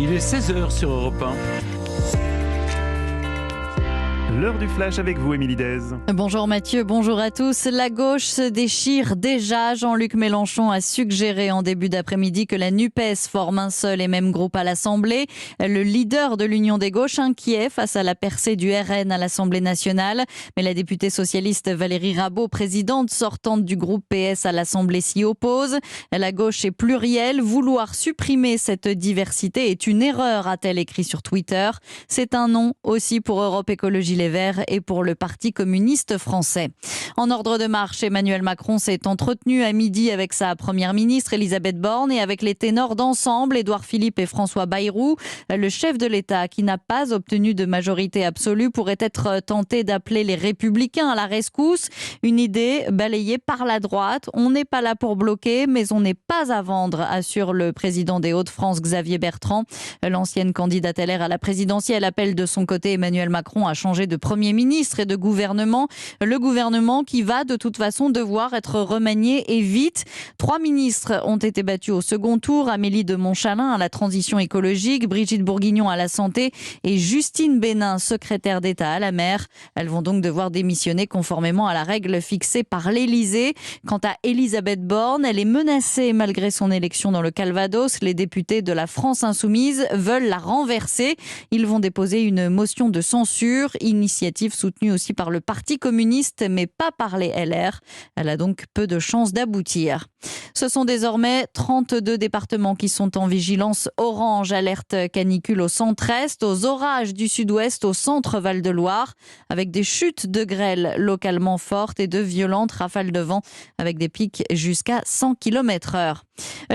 Il est 16h sur Europe 1. L'heure du flash avec vous, Émilie Dez. Bonjour Mathieu, bonjour à tous. La gauche se déchire déjà. Jean-Luc Mélenchon a suggéré en début d'après-midi que la NUPES forme un seul et même groupe à l'Assemblée. Le leader de l'Union des gauches inquiet face à la percée du RN à l'Assemblée nationale. Mais la députée socialiste Valérie Rabault, présidente sortante du groupe PS à l'Assemblée, s'y oppose. La gauche est plurielle. Vouloir supprimer cette diversité est une erreur, a-t-elle écrit sur Twitter. C'est un non aussi pour Europe Écologie Les Verts et pour le Parti communiste français. En ordre de marche, Emmanuel Macron s'est entretenu à midi avec sa première ministre Elisabeth Borne et avec les ténors d'Ensemble, Édouard Philippe et François Bayrou. Le chef de l'État, qui n'a pas obtenu de majorité absolue, pourrait être tenté d'appeler les Républicains à la rescousse. Une idée balayée par la droite. On n'est pas là pour bloquer, mais on n'est pas à vendre, assure le président des Hauts-de-France, Xavier Bertrand. L'ancienne candidate LR à la présidentielle appelle de son côté Emmanuel Macron à changer de Premier ministre et de gouvernement. Le gouvernement qui va de toute façon devoir être remanié et vite. 3 ministres ont été battus au second tour. Amélie de Montchalin à la transition écologique, Brigitte Bourguignon à la santé et Justine Bénin, secrétaire d'État à la mer. Elles vont donc devoir démissionner conformément à la règle fixée par l'Élysée. Quant à Elisabeth Borne, elle est menacée malgré son élection dans le Calvados. Les députés de la France Insoumise veulent la renverser. Ils vont déposer une motion de censure. Initiative soutenue aussi par le Parti communiste, mais pas par les LR. Elle a donc peu de chances d'aboutir. Ce sont désormais 32 départements qui sont en vigilance orange, alerte canicule au centre-est, aux orages du sud-ouest, au centre Val-de-Loire, avec des chutes de grêle localement fortes et de violentes rafales de vent, avec des pics jusqu'à 100 km/h.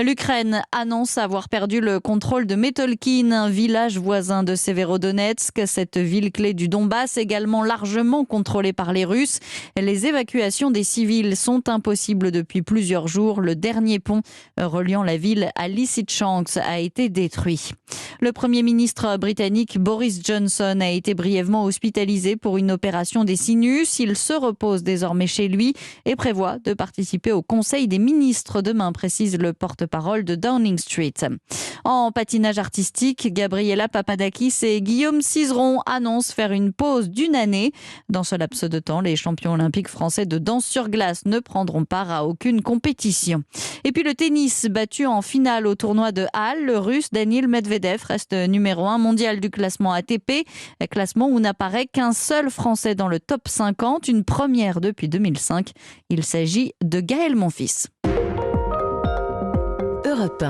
L'Ukraine annonce avoir perdu le contrôle de Metolkin, un village voisin de Severodonetsk. Cette ville clé du Donbass, également largement contrôlée par les Russes. Les évacuations des civils sont impossibles depuis plusieurs jours. Le dernier pont reliant la ville à Lysychansk a été détruit. Le Premier ministre britannique Boris Johnson a été brièvement hospitalisé pour une opération des sinus. Il se repose désormais chez lui et prévoit de participer au Conseil des ministres demain, précise le porte-parole de Downing Street. En patinage artistique, Gabriela Papadakis et Guillaume Cizeron annoncent faire une pause d'1 année. Dans ce laps de temps, les champions olympiques français de danse sur glace ne prendront part à aucune compétition. Et puis le tennis, battu en finale au tournoi de Halle, le russe Daniil Medvedev reste numéro 1 mondial du classement ATP, classement où n'apparaît qu'un seul Français dans le top 50, une première depuis 2005. Il s'agit de Gaël Monfils. Europe 1.